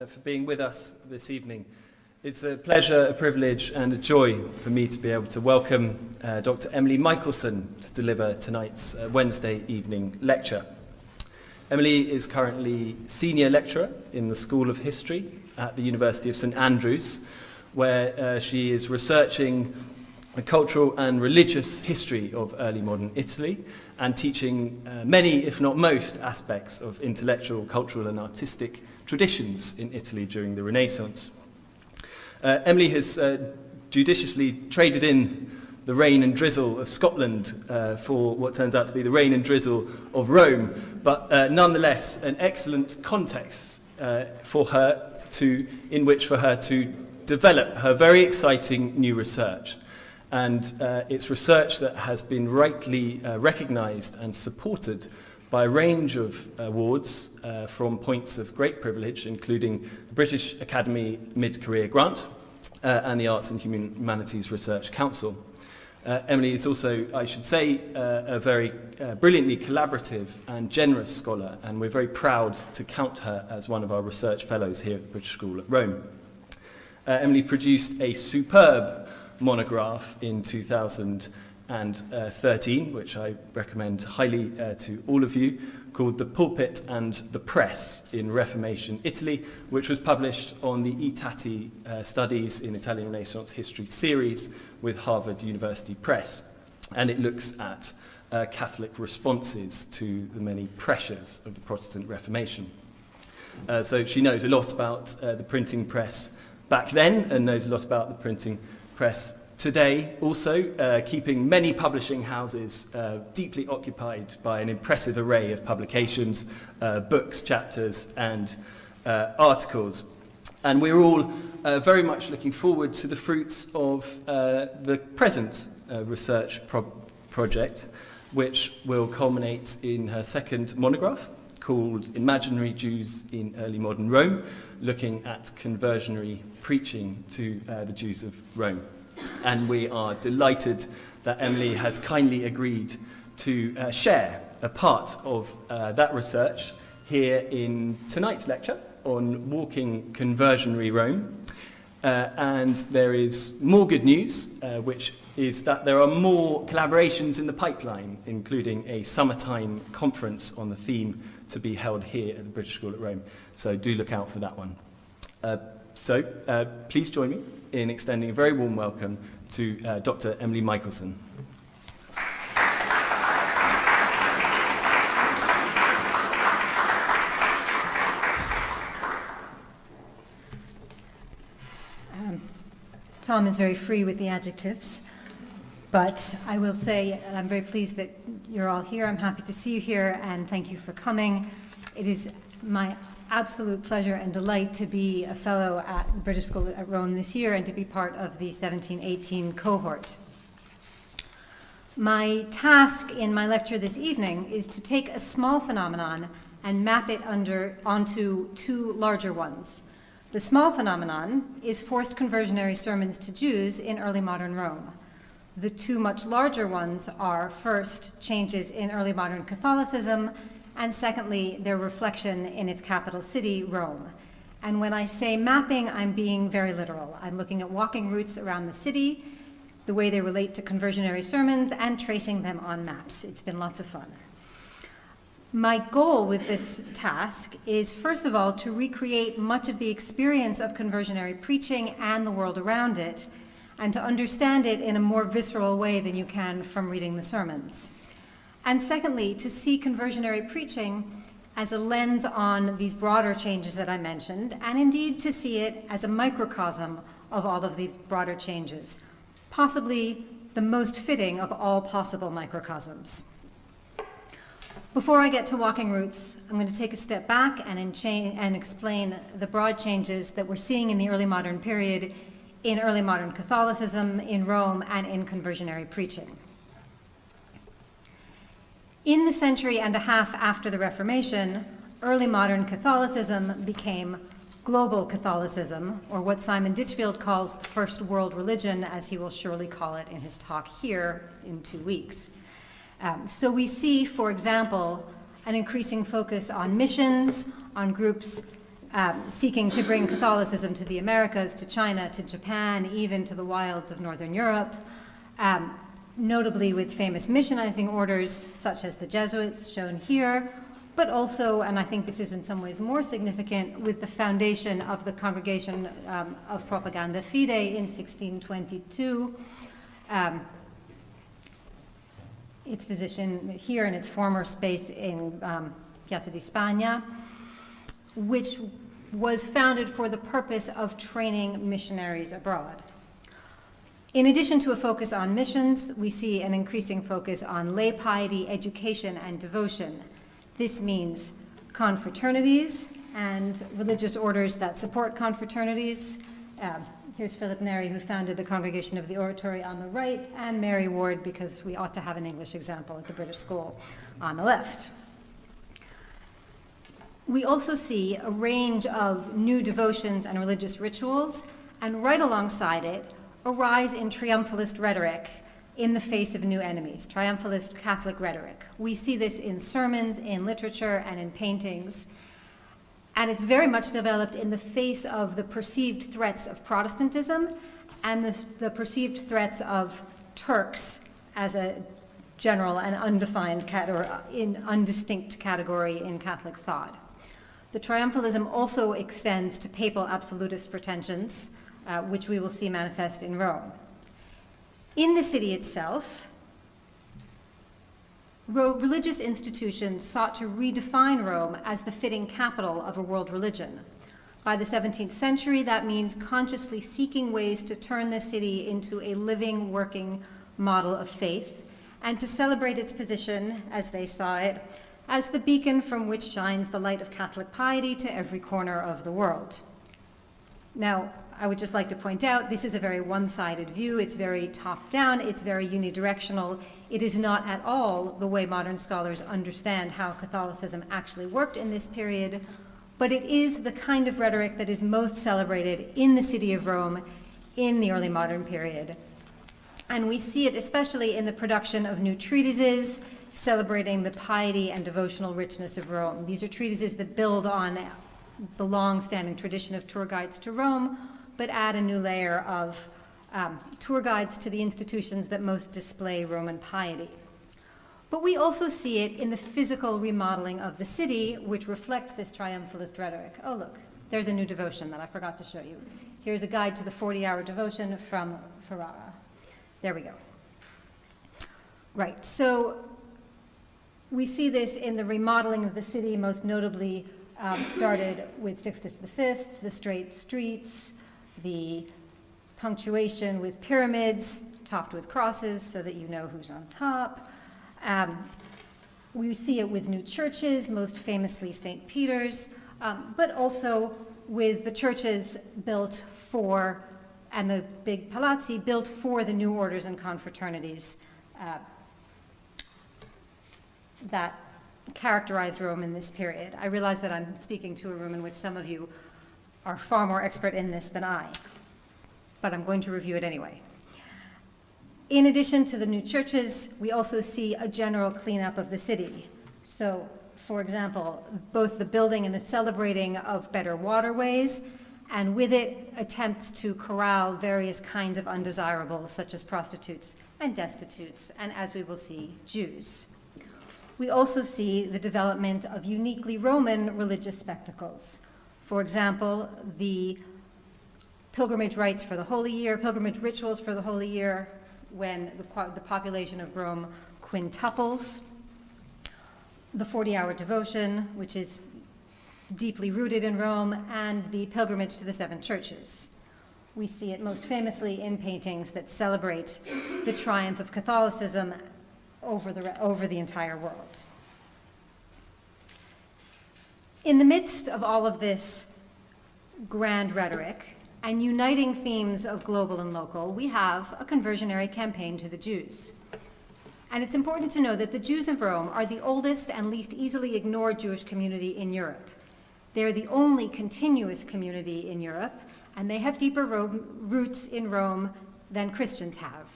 For being with us this evening. It's a pleasure, a privilege and a joy for me to be able to welcome Dr. Emily Michelson to deliver tonight's Wednesday evening lecture. Emily is currently Senior Lecturer in the School of History at the University of St Andrews, where she is researching the cultural and religious history of early modern Italy and teaching many, if not most, aspects of intellectual, cultural and artistic traditions in Italy during the Renaissance. Emily has judiciously traded in the rain and drizzle of Scotland for what turns out to be the rain and drizzle of Rome, but nonetheless an excellent context for her to develop her very exciting new research. And it's research that has been rightly recognised and supported by a range of awards from points of great privilege, including the British Academy Mid-Career Grant and the Arts and Humanities Research Council. Emily is also, I should say, a very brilliantly collaborative and generous scholar, and we're very proud to count her as one of our research fellows here at the British School at Rome. Emily produced a superb monograph in 2013, which I recommend highly to all of you, called The Pulpit and the Press in Reformation Italy, which was published on the Itati Studies in Italian Renaissance History series with Harvard University Press. And it looks at Catholic responses to the many pressures of the Protestant Reformation. So she knows a lot about the printing press back then and knows a lot about the printing press today, also keeping many publishing houses deeply occupied by an impressive array of publications, books, chapters and articles. And we're all very much looking forward to the fruits of the present research project, which will culminate in her second monograph called Imaginary Jews in Early Modern Rome, looking at conversionary preaching to the Jews of Rome. And we are delighted that Emily has kindly agreed to share a part of that research here in tonight's lecture on walking conversionary Rome. And there is more good news, which is that there are more collaborations in the pipeline, including a summertime conference on the theme to be held here at the British School at Rome. So do look out for that one. So please join me in extending a very warm welcome to Dr. Emily Michelson. Tom is very free with the adjectives, but I will say I'm very pleased that you're all here. I'm happy to see you here, and thank you for coming. It is my absolute pleasure and delight to be a fellow at the British School at Rome this year and to be part of the 1718 cohort. My task in my lecture this evening is to take a small phenomenon and map it onto two larger ones. The small phenomenon is forced conversionary sermons to Jews in early modern Rome. The two much larger ones are, first, changes in early modern Catholicism, and secondly, their reflection in its capital city, Rome. And when I say mapping, I'm being very literal. I'm looking at walking routes around the city, the way they relate to conversionary sermons, and tracing them on maps. It's been lots of fun. My goal with this task is, first of all, to recreate much of the experience of conversionary preaching and the world around it, and to understand it in a more visceral way than you can from reading the sermons. And secondly, to see conversionary preaching as a lens on these broader changes that I mentioned, and indeed to see it as a microcosm of all of the broader changes, possibly the most fitting of all possible microcosms. Before I get to walking routes, I'm going to take a step back and explain the broad changes that we're seeing in the early modern period, in early modern Catholicism, in Rome, and in conversionary preaching. In the century and a half after the Reformation, early modern Catholicism became global Catholicism, or what Simon Ditchfield calls the first world religion, as he will surely call it in his talk here in 2 weeks. So we see, for example, an increasing focus on missions, on groups seeking to bring Catholicism to the Americas, to China, to Japan, even to the wilds of Northern Europe, notably with famous missionizing orders such as the Jesuits shown here, but also, and I think this is in some ways more significant, with the foundation of the Congregation of Propaganda Fide in 1622, its position here in its former space in Piazza di Spagna, which was founded for the purpose of training missionaries abroad. In addition to a focus on missions, we see an increasing focus on lay piety, education, and devotion. This means confraternities and religious orders that support confraternities. Here's Philip Neri, who founded the Congregation of the Oratory on the right, and Mary Ward, because we ought to have an English example at the British School, on the left. We also see a range of new devotions and religious rituals, and right alongside it, a rise in triumphalist rhetoric in the face of new enemies, triumphalist Catholic rhetoric. We see this in sermons, in literature, and in paintings. And it's very much developed in the face of the perceived threats of Protestantism and the perceived threats of Turks as a general and undefined undistinct category in Catholic thought. The triumphalism also extends to papal absolutist pretensions, which we will see manifest in Rome. In the city itself, religious institutions sought to redefine Rome as the fitting capital of a world religion. By the 17th century, that means consciously seeking ways to turn the city into a living, working model of faith, and to celebrate its position, as they saw it, as the beacon from which shines the light of Catholic piety to every corner of the world. Now, I would just like to point out, this is a very one-sided view. It's very top-down. It's very unidirectional. It is not at all the way modern scholars understand how Catholicism actually worked in this period, but it is the kind of rhetoric that is most celebrated in the city of Rome in the early modern period. And we see it especially in the production of new treatises celebrating the piety and devotional richness of Rome. These are treatises that build on the long-standing tradition of tour guides to Rome, but add a new layer of tour guides to the institutions that most display Roman piety. But we also see it in the physical remodeling of the city, which reflects this triumphalist rhetoric. Oh, look, there's a new devotion that I forgot to show you. Here's a guide to the 40-hour devotion from Ferrara. There we go. Right, so we see this in the remodeling of the city, most notably started with Sixtus V, the straight streets, the punctuation with pyramids topped with crosses so that you know who's on top. We see it with new churches, most famously St. Peter's, but also with the churches built for, and the big palazzi built for the new orders and confraternities that characterize Rome in this period. I realize that I'm speaking to a room in which some of you are far more expert in this than I, but I'm going to review it anyway. In addition to the new churches, we also see a general cleanup of the city. So, for example, both the building and the celebrating of better waterways, and with it, attempts to corral various kinds of undesirables, such as prostitutes and destitutes, and as we will see, Jews. We also see the development of uniquely Roman religious spectacles. For example, the pilgrimage rites for the Holy Year, pilgrimage rituals for the Holy Year, when the population of Rome quintuples, the 40-hour devotion, which is deeply rooted in Rome, and the pilgrimage to the seven churches. We see it most famously in paintings that celebrate the triumph of Catholicism over the entire world. In the midst of all of this grand rhetoric and uniting themes of global and local, we have a conversionary campaign to the Jews. And it's important to know that the Jews of Rome are the oldest and least easily ignored Jewish community in Europe. They're the only continuous community in Europe, and they have deeper roots in Rome than Christians have.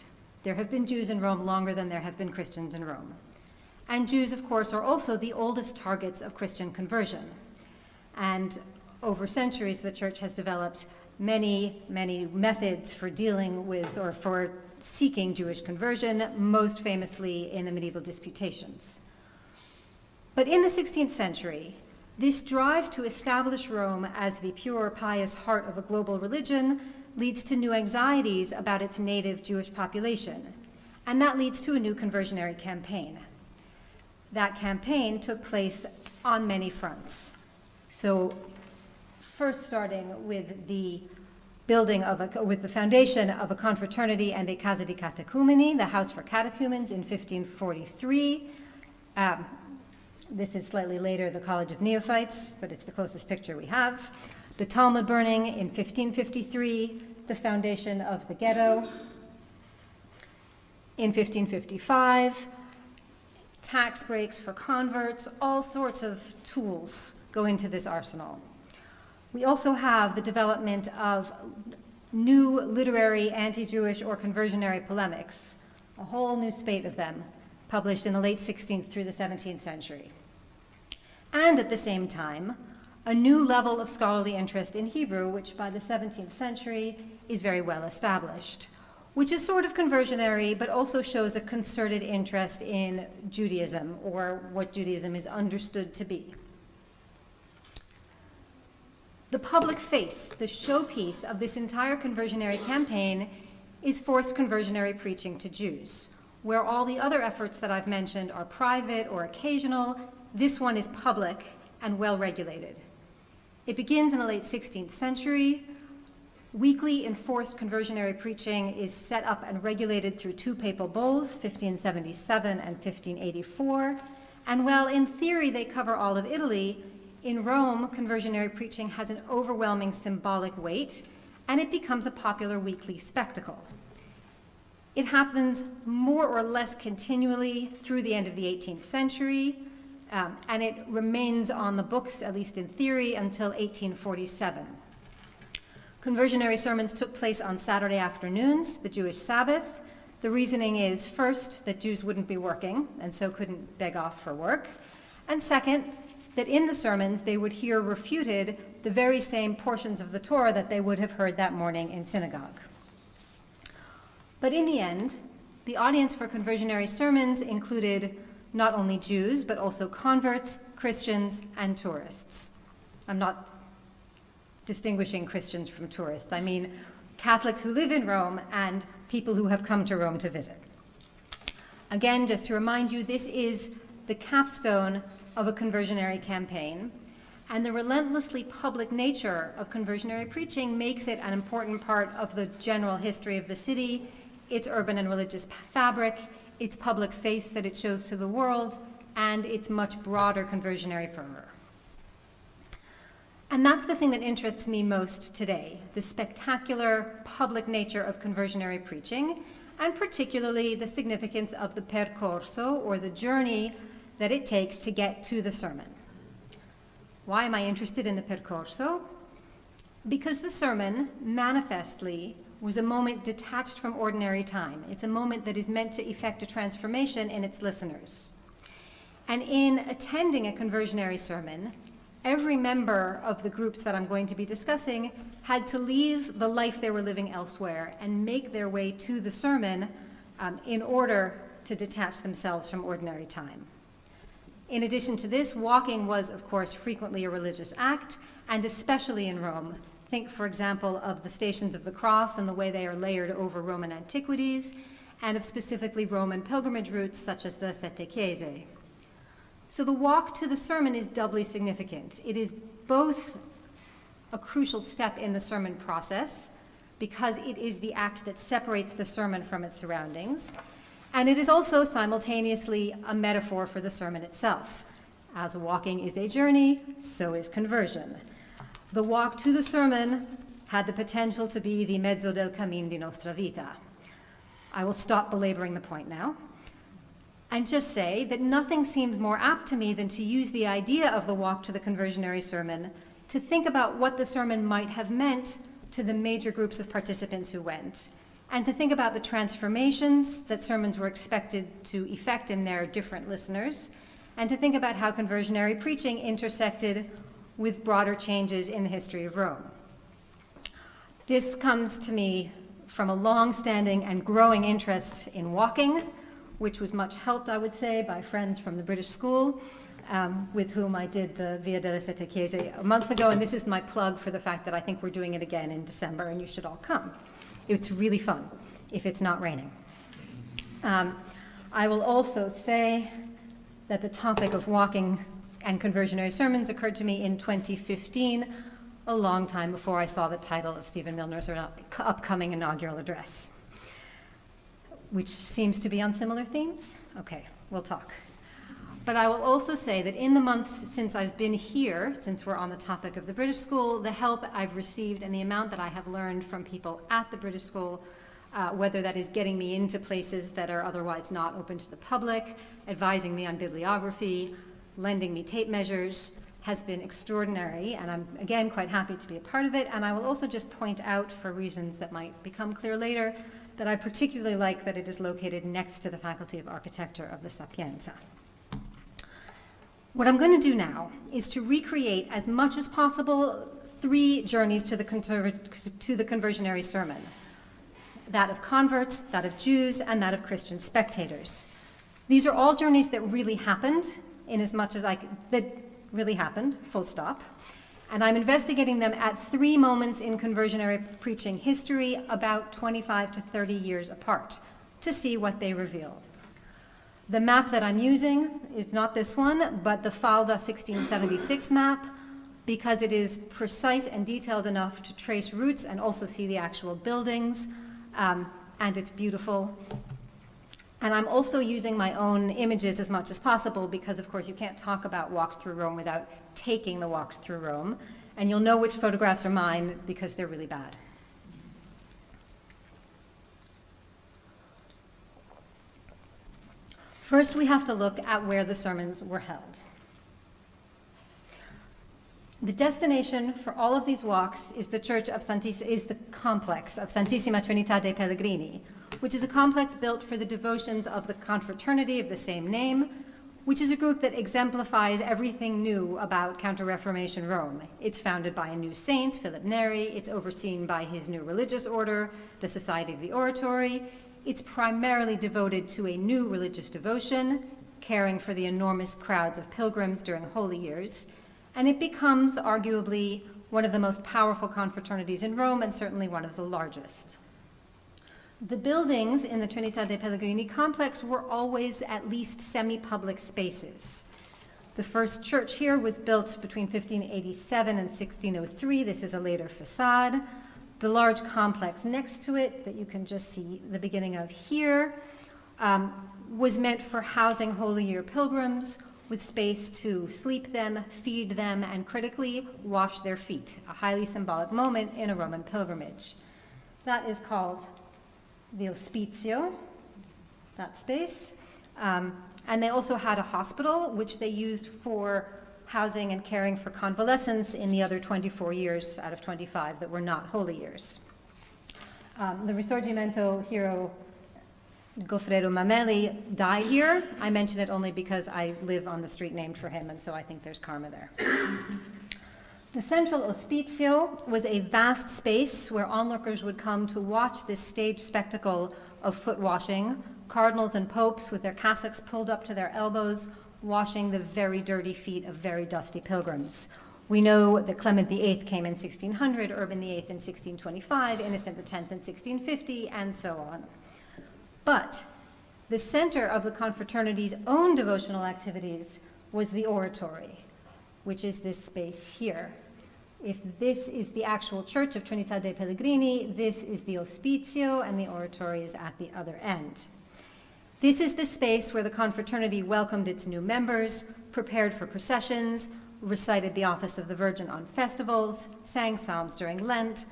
There have been Jews in Rome longer than there have been Christians in Rome. And Jews, of course, are also the oldest targets of Christian conversion. And Over centuries, the church has developed many, many methods for dealing with or for seeking Jewish conversion, most famously in the medieval disputations. But in the 16th century, this drive to establish Rome as the pure, pious heart of a global religion leads to new anxieties about its native Jewish population, and that leads to a new conversionary campaign. That campaign took place on many fronts. So, first starting with the with the foundation of a confraternity and a casa di catecumeni, the house for catechumens, in 1543. This is slightly later, the College of Neophytes, but it's the closest picture we have. The Talmud burning in 1553, the foundation of the ghetto. In 1555, tax breaks for converts, all sorts of tools go into this arsenal. We also have the development of new literary anti-Jewish or conversionary polemics, a whole new spate of them, published in the late 16th through the 17th century. And at the same time, a new level of scholarly interest in Hebrew, which by the 17th century is very well established, which is sort of conversionary, but also shows a concerted interest in Judaism, or what Judaism is understood to be. The public face, the showpiece of this entire conversionary campaign, is forced conversionary preaching to Jews. Where all the other efforts that I've mentioned are private or occasional, this one is public and well-regulated. It begins in the late 16th century. Weekly enforced conversionary preaching is set up and regulated through two papal bulls, 1577 and 1584. And while in theory they cover all of Italy, in Rome, conversionary preaching has an overwhelming symbolic weight, and it becomes a popular weekly spectacle. It happens more or less continually through the end of the 18th century, and it remains on the books, at least in theory, until 1847. Conversionary sermons took place on Saturday afternoons, the Jewish Sabbath. The reasoning is, first, that Jews wouldn't be working, and so couldn't beg off for work, and second, that in the sermons they would hear refuted the very same portions of the Torah that they would have heard that morning in synagogue. But in the end, the audience for conversionary sermons included not only Jews, but also converts, Christians, and tourists. I'm not distinguishing Christians from tourists. I mean Catholics who live in Rome and people who have come to Rome to visit. Again, just to remind you, this is the capstone of a conversionary campaign, and the relentlessly public nature of conversionary preaching makes it an important part of the general history of the city, its urban and religious fabric, its public face that it shows to the world, and its much broader conversionary fervor. And that's the thing that interests me most today, the spectacular public nature of conversionary preaching, and particularly the significance of the percorso, or the journey that it takes to get to the sermon. Why am I interested in the percorso? Because the sermon, manifestly, was a moment detached from ordinary time. It's a moment that is meant to effect a transformation in its listeners. And in attending a conversionary sermon, every member of the groups that I'm going to be discussing had to leave the life they were living elsewhere and make their way to the sermon in order to detach themselves from ordinary time. In addition to this, walking was, of course, frequently a religious act, and especially in Rome. Think, for example, of the Stations of the Cross and the way they are layered over Roman antiquities, and of specifically Roman pilgrimage routes such as the Sette Chiese. So the walk to the sermon is doubly significant. It is both a crucial step in the sermon process, because it is the act that separates the sermon from its surroundings, and it is also simultaneously a metaphor for the sermon itself. As walking is a journey, so is conversion. The walk to the sermon had the potential to be the mezzo del cammin di nostra vita. I will stop belaboring the point now, and just say that nothing seems more apt to me than to use the idea of the walk to the conversionary sermon to think about what the sermon might have meant to the major groups of participants who went, and to think about the transformations that sermons were expected to effect in their different listeners, and to think about how conversionary preaching intersected with broader changes in the history of Rome. This comes to me from a long-standing and growing interest in walking, which was much helped, I would say, by friends from the British School, with whom I did the Via delle Sette Chiese a month ago, and this is my plug for the fact that I think we're doing it again in December, and you should all come. It's really fun, if it's not raining. I will also say that the topic of walking and conversionary sermons occurred to me in 2015, a long time before I saw the title of Stephen Milner's upcoming inaugural address, which seems to be on similar themes. Okay, we'll talk. But I will also say that in the months since I've been here, since we're on the topic of the British School, the help I've received and the amount that I have learned from people at the British School, whether that is getting me into places that are otherwise not open to the public, advising me on bibliography, lending me tape measures, has been extraordinary, and I'm, again, quite happy to be a part of it. And I will also just point out, for reasons that might become clear later, that I particularly like that it is located next to the Faculty of Architecture of the Sapienza. What I'm going to do now is to recreate as much as possible 3 journeys to the conversionary sermon: that of converts, that of Jews, and that of Christian spectators. These are all journeys that really happened, in as much as that really happened, full stop. And I'm investigating them at 3 moments in conversionary preaching history, about 25 to 30 years apart, to see what they reveal. The map that I'm using is not this one, but the Falda 1676 map, because it is precise and detailed enough to trace routes and also see the actual buildings, and it's beautiful. And I'm also using my own images as much as possible because, of course, you can't talk about walks through Rome without taking the walks through Rome. And you'll know which photographs are mine because they're really bad. First, we have to look at where the sermons were held. The destination for all of these walks is the the complex of Santissima Trinità dei Pellegrini, which is a complex built for the devotions of the confraternity of the same name, which is a group that exemplifies everything new about Counter-Reformation Rome. It's founded by a new saint, Philip Neri. It's overseen by his new religious order, the Society of the Oratory. It's primarily devoted to a new religious devotion, caring for the enormous crowds of pilgrims during holy years. And it becomes arguably one of the most powerful confraternities in Rome, and certainly one of the largest. The buildings in the Trinità dei Pellegrini complex were always at least semi-public spaces. The first church here was built between 1587 and 1603. This is a later facade. The large complex next to it, that you can just see the beginning of here, was meant for housing Holy Year pilgrims, with space to sleep them, feed them, and critically wash their feet, a highly symbolic moment in a Roman pilgrimage. That is called the Hospitio, that space. And they also had a hospital, which they used for housing and caring for convalescents in the other 24 years out of 25 that were not holy years. The Risorgimento hero Goffredo Mameli died here. I mention it only because I live on the street named for him, and so I think there's karma there. The central Hospitio was a vast space where onlookers would come to watch this stage spectacle of foot washing, cardinals and popes with their cassocks pulled up to their elbows, washing the very dirty feet of very dusty pilgrims. We know that Clement VIII came in 1600, Urban VIII in 1625, Innocent X in 1650, and so on. But the center of the confraternity's own devotional activities was the oratory, which is this space here. If this is the actual church of Trinità dei Pellegrini, this is the Hospitio, and the oratory is at the other end. This is the space where the confraternity welcomed its new members, prepared for processions, recited the Office of the Virgin on festivals, sang psalms during Lent,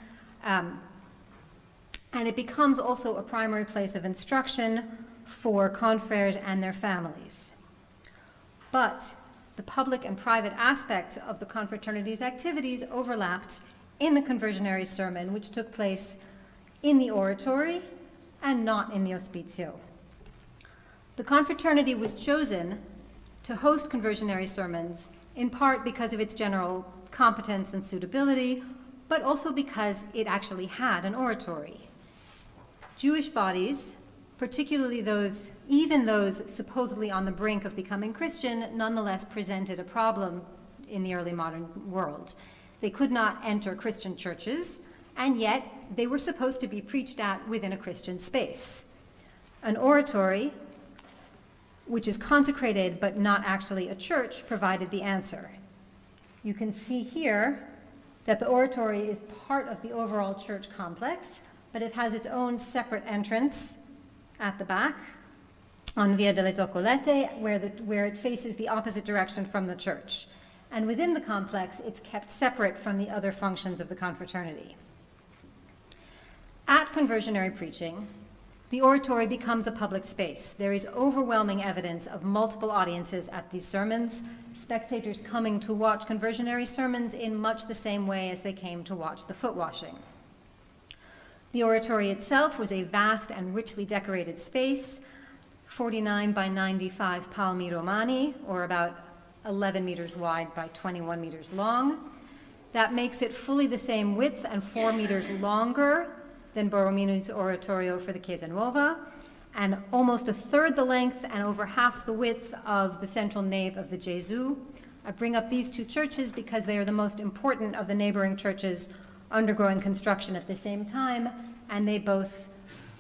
and it becomes also a primary place of instruction for confreres and their families. But the public and private aspects of the confraternity's activities overlapped in the conversionary sermon, which took place in the oratory and not in the Hospitio. The confraternity was chosen to host conversionary sermons in part because of its general competence and suitability, but also because it actually had an oratory. Jewish bodies, particularly those, even those supposedly on the brink of becoming Christian, nonetheless presented a problem in the early modern world. They could not enter Christian churches, and yet they were supposed to be preached at within a Christian space. An oratory, which is consecrated but not actually a church, provided the answer. You can see here that the oratory is part of the overall church complex, but it has its own separate entrance at the back on Via delle Zoccolette, where it faces the opposite direction from the church. And within the complex, it's kept separate from the other functions of the confraternity. At conversionary preaching, the oratory becomes a public space. There is overwhelming evidence of multiple audiences at these sermons, spectators coming to watch conversionary sermons in much the same way as they came to watch the foot washing. The oratory itself was a vast and richly decorated space, 49 by 95 palmi romani, or about 11 meters wide by 21 meters long. That makes it fully the same width and 4 meters longer than Borromini's oratorio for the Chiesa Nuova, and almost a third the length and over half the width of the central nave of the Gesù. I bring up these two churches because they are the most important of the neighboring churches undergoing construction at the same time, and they both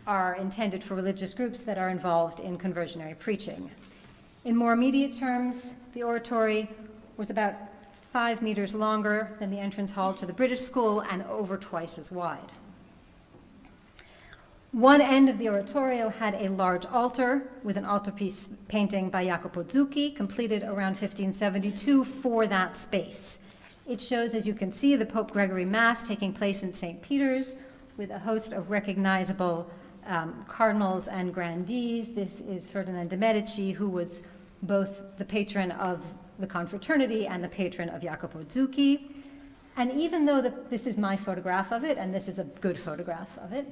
are intended for religious groups that are involved in conversionary preaching. In more immediate terms, the oratory was about 5 meters longer than the entrance hall to the British School and over twice as wide. One end of the oratorio had a large altar with an altarpiece painting by Jacopo Zucchi, completed around 1572 for that space. It shows, as you can see, the Pope Gregory Mass taking place in St. Peter's with a host of recognizable cardinals and grandees. This is Ferdinand de' Medici, who was both the patron of the confraternity and the patron of Jacopo Zucchi. And even though this is my photograph of it, and this is a good photograph of it,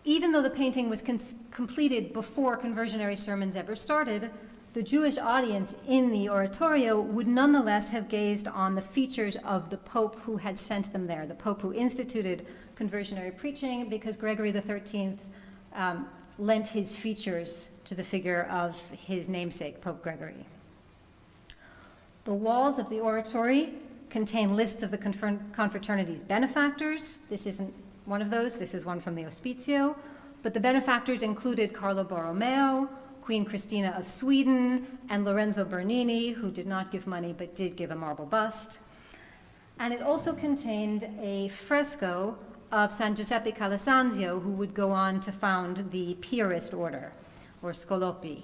even though the painting was completed before conversionary sermons ever started, the Jewish audience in the oratorio would nonetheless have gazed on the features of the Pope who had sent them there, the Pope who instituted conversionary preaching, because Gregory XIII lent his features to the figure of his namesake, Pope Gregory. The walls of the oratory contain lists of the confraternity's benefactors. This isn't one of those, this is one from the Hospitio, but the benefactors included Carlo Borromeo, Queen Christina of Sweden, and Lorenzo Bernini, who did not give money but did give a marble bust. And it also contained a fresco of San Giuseppe Calasanzio, who would go on to found the Piarist order, or Scolopi.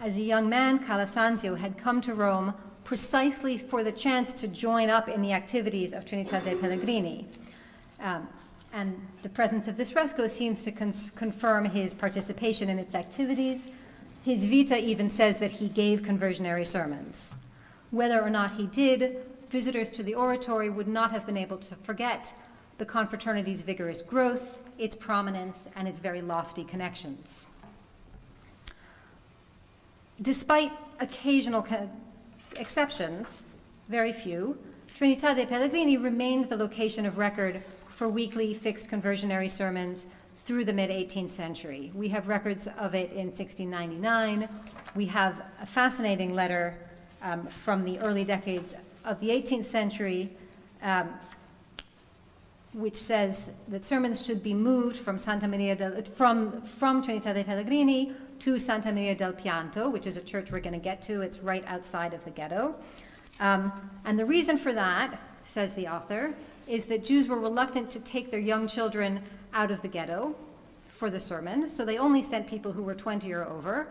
As a young man, Calasanzio had come to Rome precisely for the chance to join up in the activities of Trinità dei Pellegrini. And the presence of this fresco seems to confirm his participation in its activities. His vita even says that he gave conversionary sermons. Whether or not he did, visitors to the oratory would not have been able to forget the confraternity's vigorous growth, its prominence, and its very lofty connections. Despite occasional exceptions, very few, Trinità dei Pellegrini remained the location of record for weekly fixed conversionary sermons through the mid-18th century. We have records of it in 1699. We have a fascinating letter from the early decades of the 18th century, which says that sermons should be moved from from Trinità dei Pellegrini to Santa Maria del Pianto, which is a church we're going to get to. It's right outside of the ghetto. And the reason for that, says the author, is that Jews were reluctant to take their young children out of the ghetto for the sermon, so they only sent people who were 20 or over.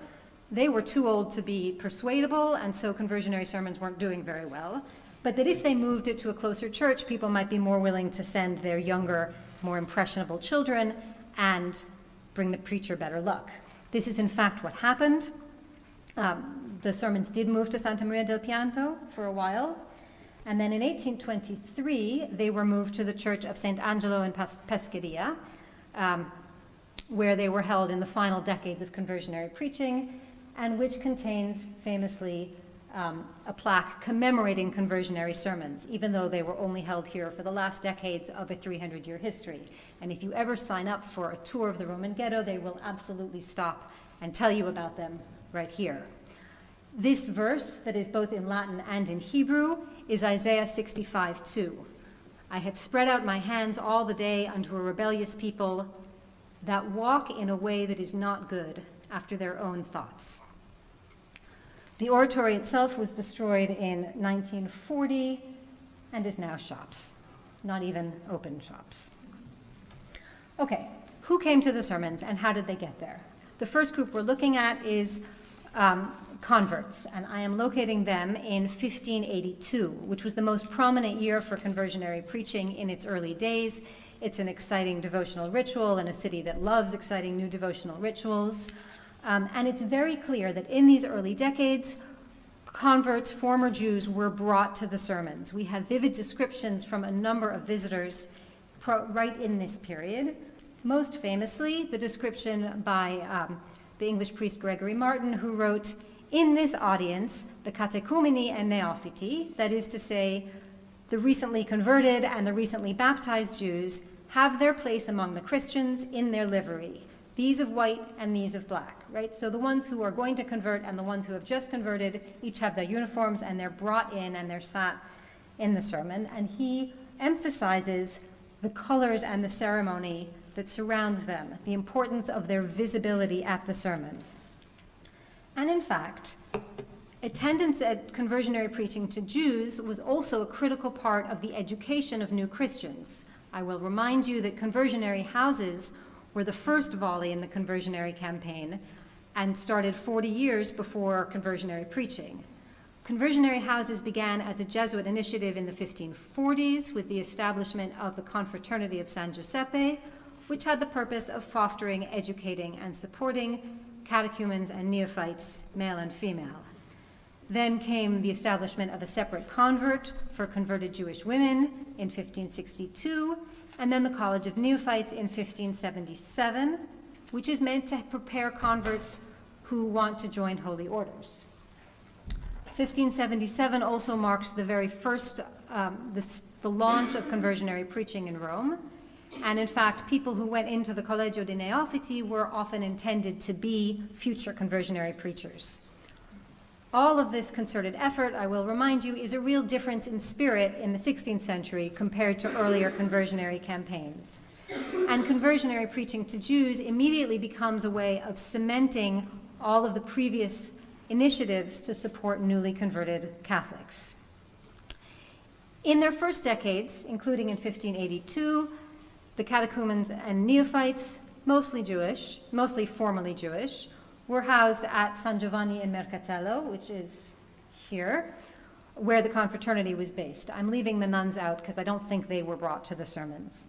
They were too old to be persuadable, and so conversionary sermons weren't doing very well. But that if they moved it to a closer church, people might be more willing to send their younger, more impressionable children and bring the preacher better luck. This is in fact what happened. The sermons did move to Santa Maria del Pianto for a while, and then in 1823 they were moved to the church of St. Angelo in Pescheria, where they were held in the final decades of conversionary preaching, and which contains famously a plaque commemorating conversionary sermons, even though they were only held here for the last decades of a 300-year history. And if you ever sign up for a tour of the Roman ghetto, they will absolutely stop and tell you about them right here. This verse, that is both in Latin and in Hebrew, is Isaiah 65:2. I have spread out my hands all the day unto a rebellious people that walk in a way that is not good, after their own thoughts. The oratory itself was destroyed in 1940 and is now shops, not even open shops. Okay, who came to the sermons and how did they get there? The first group we're looking at is converts, and I am locating them in 1582, which was the most prominent year for conversionary preaching in its early days. It's an exciting devotional ritual in a city that loves exciting new devotional rituals. And it's very clear that in these early decades, converts, former Jews, were brought to the sermons. We have vivid descriptions from a number of visitors right in this period. Most famously, the description by the English priest Gregory Martin, who wrote, "In this audience, the catechoumeni and neophyti, that is to say, the recently converted and the recently baptized Jews, have their place among the Christians in their livery, these of white and these of black," right? So the ones who are going to convert and the ones who have just converted each have their uniforms and they're brought in and they're sat in the sermon. And he emphasizes the colors and the ceremony that surrounds them, the importance of their visibility at the sermon. And in fact, attendance at conversionary preaching to Jews was also a critical part of the education of new Christians. I will remind you that conversionary houses were the first volley in the conversionary campaign and started 40 years before conversionary preaching. Conversionary houses began as a Jesuit initiative in the 1540s with the establishment of the Confraternity of San Giuseppe, which had the purpose of fostering, educating, and supporting catechumens and neophytes, male and female. Then came the establishment of a separate convert for converted Jewish women in 1562, and then the College of Neophytes in 1577, which is meant to prepare converts who want to join holy orders. 1577 also marks the very first, the launch of conversionary preaching in Rome. And in fact, people who went into the Collegio dei Neofiti were often intended to be future conversionary preachers. All of this concerted effort, I will remind you, is a real difference in spirit in the 16th century compared to earlier conversionary campaigns. And conversionary preaching to Jews immediately becomes a way of cementing all of the previous initiatives to support newly converted Catholics. In their first decades, including in 1582, the catechumens and neophytes, mostly Jewish, mostly formerly Jewish, were housed at San Giovanni in Mercatello, which is here, where the confraternity was based. I'm leaving the nuns out because I don't think they were brought to the sermons.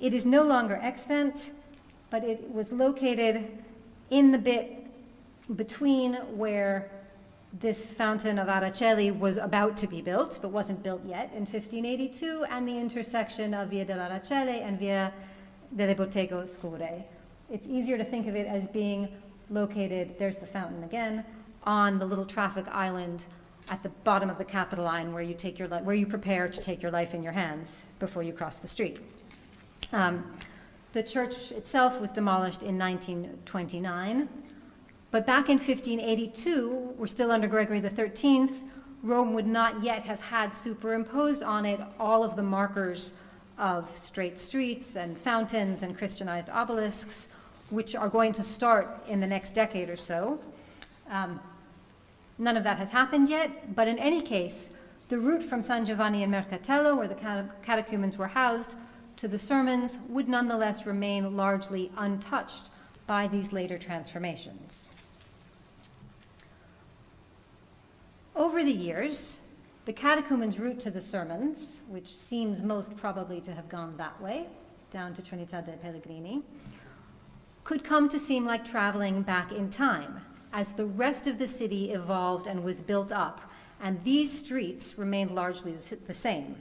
It is no longer extant, but it was located in the bit between where this fountain of Aracelli was about to be built, but wasn't built yet in 1582, and the intersection of Via dell'Araceli and Via delle Bottego Scure. It's easier to think of it as being located, there's the fountain again, on the little traffic island at the bottom of the Capitoline where you prepare to take your life in your hands before you cross the street. The church itself was demolished in 1929. But back in 1582, we're still under Gregory XIII, Rome would not yet have had superimposed on it all of the markers of straight streets and fountains and Christianized obelisks, which are going to start in the next decade or so. None of that has happened yet, but in any case, the route from San Giovanni in Mercatello, where the catechumens were housed, to the sermons would nonetheless remain largely untouched by these later transformations. Over the years, the catechumen's route to the sermons, which seems most probably to have gone that way, down to Trinità dei Pellegrini, could come to seem like traveling back in time, as the rest of the city evolved and was built up, and these streets remained largely the same.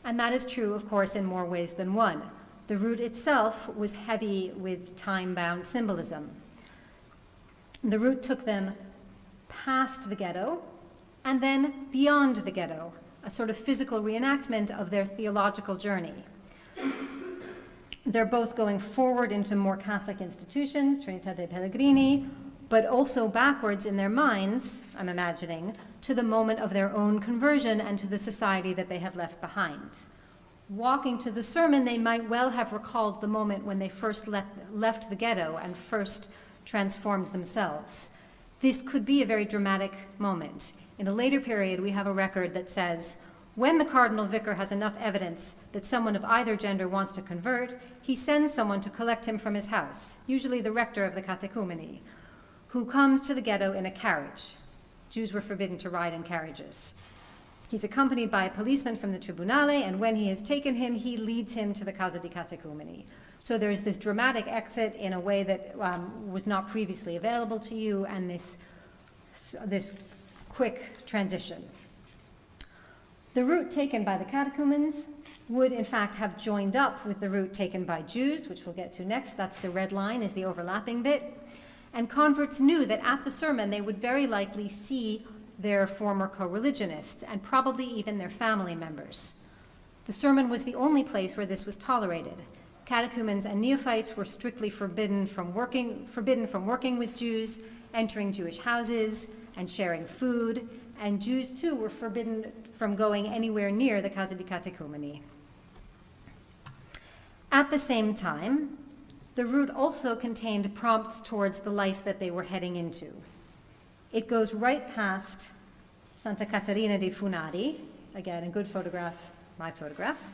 And that is true, of course, in more ways than one. The route itself was heavy with time-bound symbolism. The route took them past the ghetto, and then beyond the ghetto, a sort of physical reenactment of their theological journey. They're both going forward into more Catholic institutions, Trinità dei Pellegrini, but also backwards in their minds, I'm imagining, to the moment of their own conversion and to the society that they have left behind. Walking to the sermon, they might well have recalled the moment when they first left the ghetto and first transformed themselves. This could be a very dramatic moment. In a later period, we have a record that says, when the cardinal vicar has enough evidence that someone of either gender wants to convert, he sends someone to collect him from his house, usually the rector of the catechumeni, who comes to the ghetto in a carriage. Jews were forbidden to ride in carriages. He's accompanied by a policeman from the Tribunale, and when he has taken him, he leads him to the Casa di Catecumeni. So there's this dramatic exit in a way that was not previously available to you, and this quick transition. The route taken by the catechumens would in fact have joined up with the route taken by Jews, which we'll get to next. That's the red line, is the overlapping bit. And converts knew that at the sermon they would very likely see their former co-religionists and probably even their family members. The sermon was the only place where this was tolerated. Catechumens and neophytes were strictly forbidden from working with Jews, entering Jewish houses, and sharing food, and Jews too were forbidden from going anywhere near the Casa di Catecumeni. At the same time, the route also contained prompts towards the life that they were heading into. It goes right past Santa Caterina dei Funari, again a good photograph, my photograph,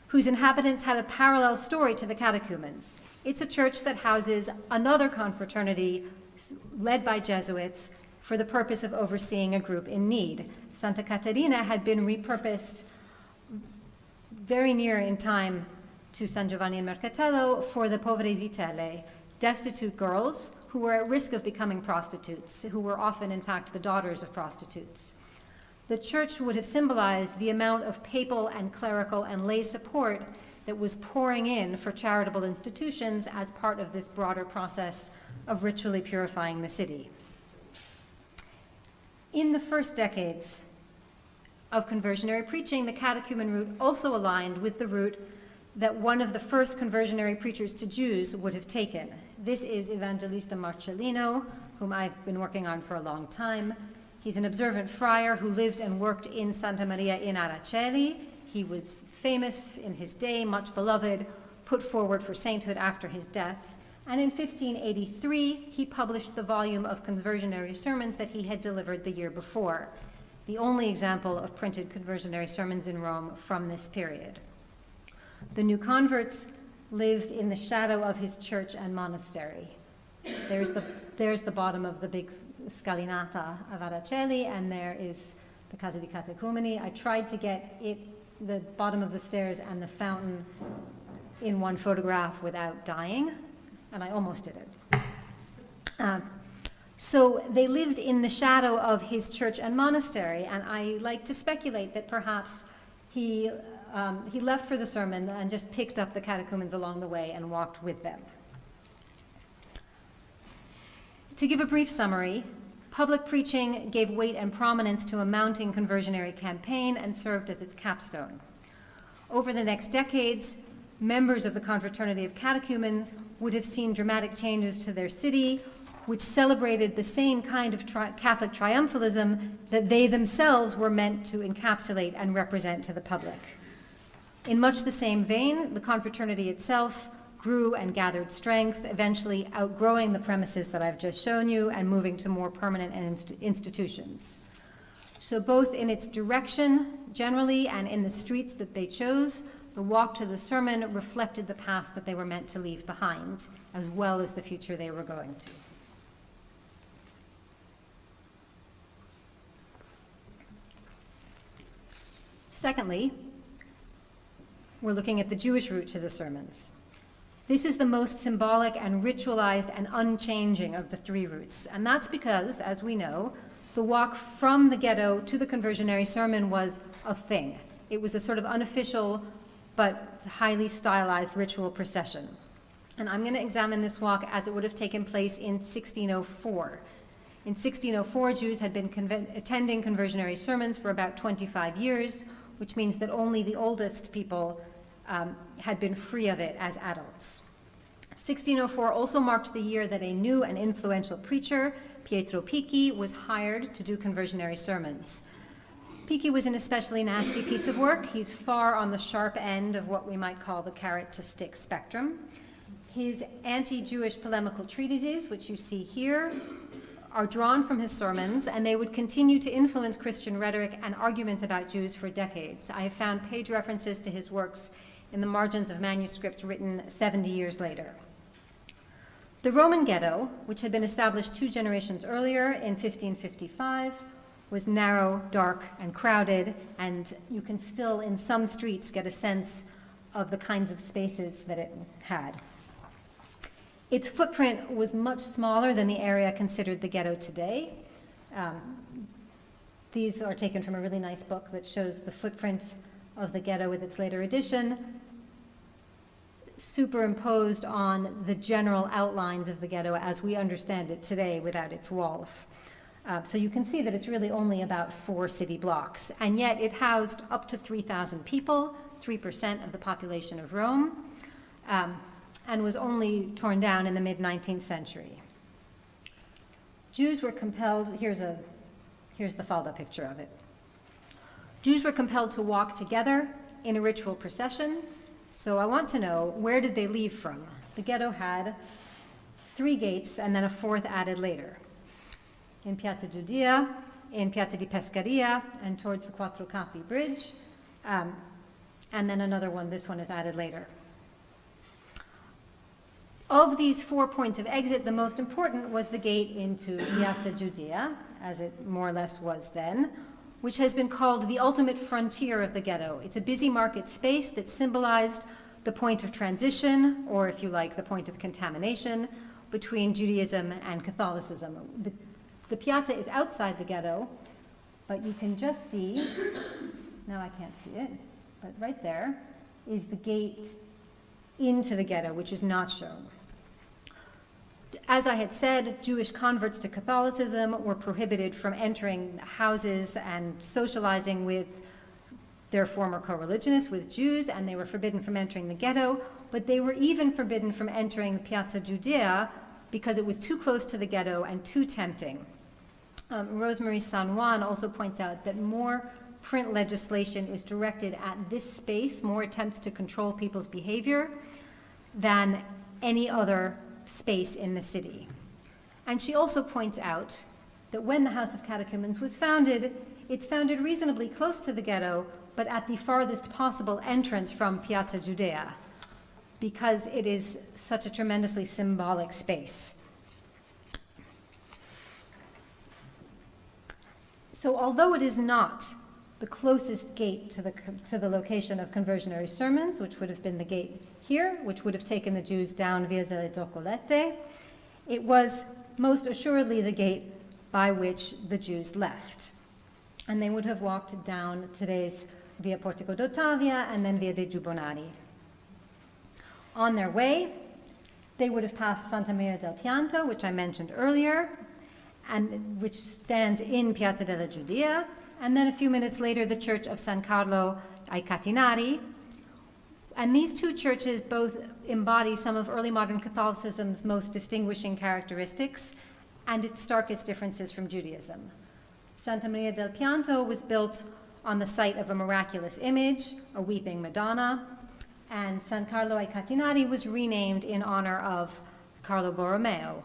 whose inhabitants had a parallel story to the catechumens. It's a church that houses another confraternity led by Jesuits for the purpose of overseeing a group in need. Santa Caterina had been repurposed very near in time to San Giovanni in Mercatello for the povere zitelle, destitute girls who were at risk of becoming prostitutes, who were often, in fact, the daughters of prostitutes. The church would have symbolized the amount of papal and clerical and lay support that was pouring in for charitable institutions as part of this broader process of ritually purifying the city. In the first decades of conversionary preaching, the catechumen route also aligned with the route that one of the first conversionary preachers to Jews would have taken. This is Evangelista Marcellino, whom I've been working on for a long time. He's an observant friar who lived and worked in Santa Maria in Araceli. He was famous in his day, much beloved, put forward for sainthood after his death. And in 1583, he published the volume of conversionary sermons that he had delivered the year before, the only example of printed conversionary sermons in Rome from this period. The new converts lived in the shadow of his church and monastery. There's the bottom of the big scalinata of Araceli, and there is the Casa di Catecumeni. I tried to get the bottom of the stairs and the fountain in one photograph without dying, and I almost did it. So they lived in the shadow of his church and monastery, and I like to speculate that perhaps he left for the sermon and just picked up the catechumens along the way and walked with them. To give a brief summary, public preaching gave weight and prominence to a mounting conversionary campaign and served as its capstone. Over the next decades, members of the confraternity of catechumens would have seen dramatic changes to their city, which celebrated the same kind of Catholic triumphalism that they themselves were meant to encapsulate and represent to the public. In much the same vein, the confraternity itself grew and gathered strength, eventually outgrowing the premises that I've just shown you and moving to more permanent institutions. So both in its direction generally and in the streets that they chose, the walk to the sermon reflected the past that they were meant to leave behind, as well as the future they were going to. Secondly, we're looking at the Jewish route to the sermons. This is the most symbolic and ritualized and unchanging of the three routes, and that's because, as we know, the walk from the ghetto to the conversionary sermon was a thing. It was a sort of unofficial but highly stylized ritual procession. And I'm going to examine this walk as it would have taken place in 1604. In 1604, Jews had been attending conversionary sermons for about 25 years, which means that only the oldest people had been free of it as adults. 1604 also marked the year that a new and influential preacher, Pietro Picchi, was hired to do conversionary sermons. Picchi was an especially nasty piece of work. He's far on the sharp end of what we might call the carrot to stick spectrum. His anti-Jewish polemical treatises, which you see here, are drawn from his sermons, and they would continue to influence Christian rhetoric and arguments about Jews for decades. I have found page references to his works in the margins of manuscripts written 70 years later. The Roman ghetto, which had been established 2 generations earlier in 1555, was narrow, dark, and crowded, and you can still, in some streets, get a sense of the kinds of spaces that it had. Its footprint was much smaller than the area considered the ghetto today. These are taken from a really nice book that shows the footprint of the ghetto with its later edition, superimposed on the general outlines of the ghetto as we understand it today without its walls. So you can see that it's really only about 4 city blocks, and yet it housed up to 3,000 people, 3% of the population of Rome, and was only torn down in the mid-19th century. Jews were compelled, here's the Falda picture of it. Jews were compelled to walk together in a ritual procession. So I want to know, where did they leave from? The ghetto had 3 gates and then a 4th added later. In Piazza Giudea, in Piazza di Pescaria, and towards the Quattro Campi Bridge, and then another one, this one is added later. Of these 4 points of exit, the most important was the gate into Piazza Giudea, as it more or less was then, which has been called the ultimate frontier of the ghetto. It's a busy market space that symbolized the point of transition, or if you like, the point of contamination, between Judaism and Catholicism. The piazza is outside the ghetto, but you can just see, now I can't see it, but right there is the gate into the ghetto, which is not shown. As I had said, Jewish converts to Catholicism were prohibited from entering houses and socializing with their former co-religionists, with Jews, and they were forbidden from entering the ghetto, but they were even forbidden from entering the Piazza Giudea because it was too close to the ghetto and too tempting. Rosemary San Juan also points out that more print legislation is directed at this space, more attempts to control people's behavior, than any other space in the city. And she also points out that when the House of Catechumens was founded, it's founded reasonably close to the ghetto, but at the farthest possible entrance from Piazza Giudea, because it is such a tremendously symbolic space. So although it is not the closest gate to the location of conversionary sermons, which would have been the gate here, which would have taken the Jews down Via delle Zoccolette, it was most assuredly the gate by which the Jews left. And they would have walked down today's Via Portico d'Ottavia and then Via dei Giubbonari. On their way, they would have passed Santa Maria del Pianto, which I mentioned earlier, and which stands in Piazza della Giudea, and then a few minutes later, the Church of San Carlo ai Catinari. And these 2 churches both embody some of early modern Catholicism's most distinguishing characteristics and its starkest differences from Judaism. Santa Maria del Pianto was built on the site of a miraculous image, a weeping Madonna, and San Carlo ai Catinari was renamed in honor of Carlo Borromeo,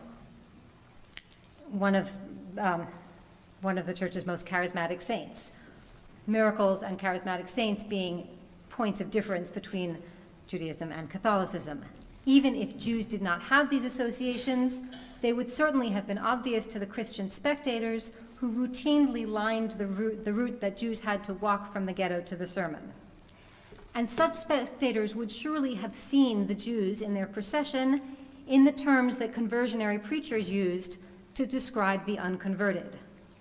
one of the church's most charismatic saints. Miracles and charismatic saints being points of difference between Judaism and Catholicism. Even if Jews did not have these associations, they would certainly have been obvious to the Christian spectators who routinely lined the route that Jews had to walk from the ghetto to the sermon. And such spectators would surely have seen the Jews in their procession in the terms that conversionary preachers used to describe the unconverted: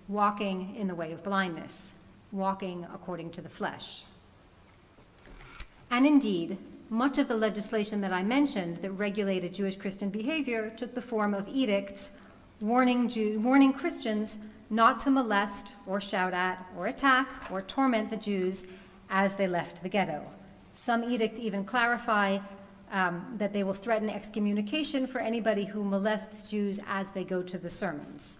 walking in the way of blindness, walking according to the flesh. And indeed, much of the legislation that I mentioned that regulated Jewish Christian behavior took the form of edicts warning Christians not to molest or shout at or attack or torment the Jews as they left the ghetto. Some edicts even clarify that they will threaten excommunication for anybody who molests Jews as they go to the sermons.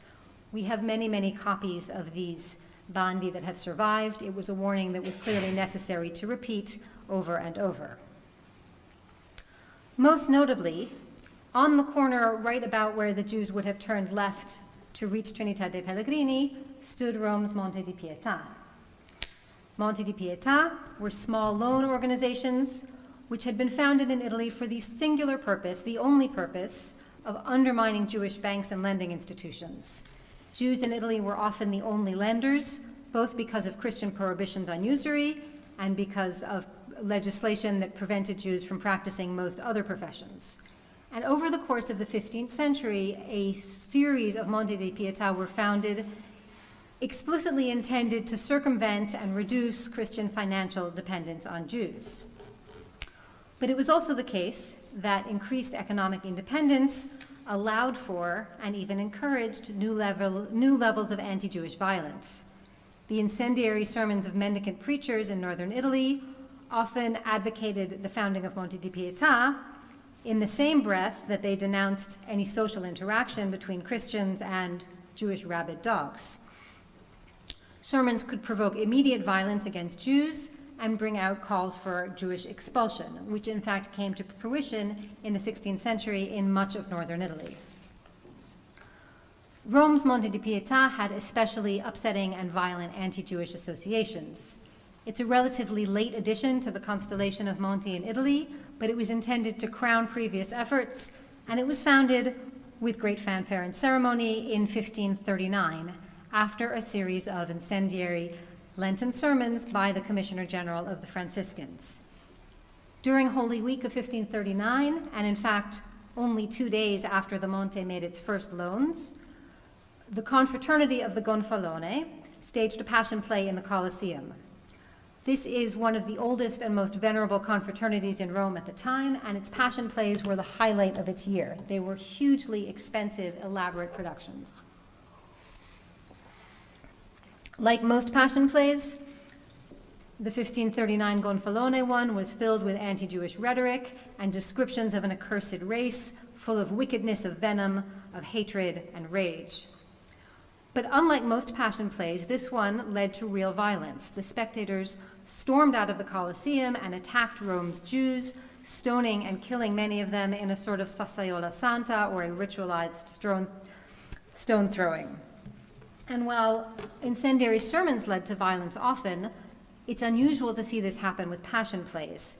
We have many, many copies of these bandi that have survived. It was a warning that was clearly necessary to repeat over and over. Most notably, on the corner right about where the Jews would have turned left to reach Trinità dei Pellegrini stood Rome's Monte di Pietà. Monte di Pietà were small loan organizations which had been founded in Italy for the singular purpose, the only purpose, of undermining Jewish banks and lending institutions. Jews in Italy were often the only lenders, both because of Christian prohibitions on usury and because of legislation that prevented Jews from practicing most other professions. And over the course of the 15th century, a series of Monte di Pietà were founded explicitly intended to circumvent and reduce Christian financial dependence on Jews. But it was also the case that increased economic independence allowed for and even encouraged new levels of anti-Jewish violence. The incendiary sermons of mendicant preachers in northern Italy often advocated the founding of Monte di Pietà in the same breath that they denounced any social interaction between Christians and Jewish rabid dogs. Sermons could provoke immediate violence against Jews and bring out calls for Jewish expulsion, which in fact came to fruition in the 16th century in much of northern Italy. Rome's Monte di Pietà had especially upsetting and violent anti-Jewish associations. It's a relatively late addition to the constellation of Monti in Italy, but it was intended to crown previous efforts, and it was founded with great fanfare and ceremony in 1539, after a series of incendiary Lenten sermons by the Commissioner General of the Franciscans. During Holy Week of 1539, and in fact only 2 days after the Monte made its first loans, the Confraternity of the Gonfalone staged a passion play in the Colosseum. This is one of the oldest and most venerable confraternities in Rome at the time, and its passion plays were the highlight of its year. They were hugely expensive, elaborate productions. Like most passion plays, the 1539 Gonfalone one was filled with anti-Jewish rhetoric and descriptions of an accursed race full of wickedness, of venom, of hatred, and rage. But unlike most passion plays, this one led to real violence. The spectators stormed out of the Colosseum and attacked Rome's Jews, stoning and killing many of them in a sort of sassaiola santa, or a ritualized stone throwing. And while incendiary sermons led to violence often, it's unusual to see this happen with passion plays.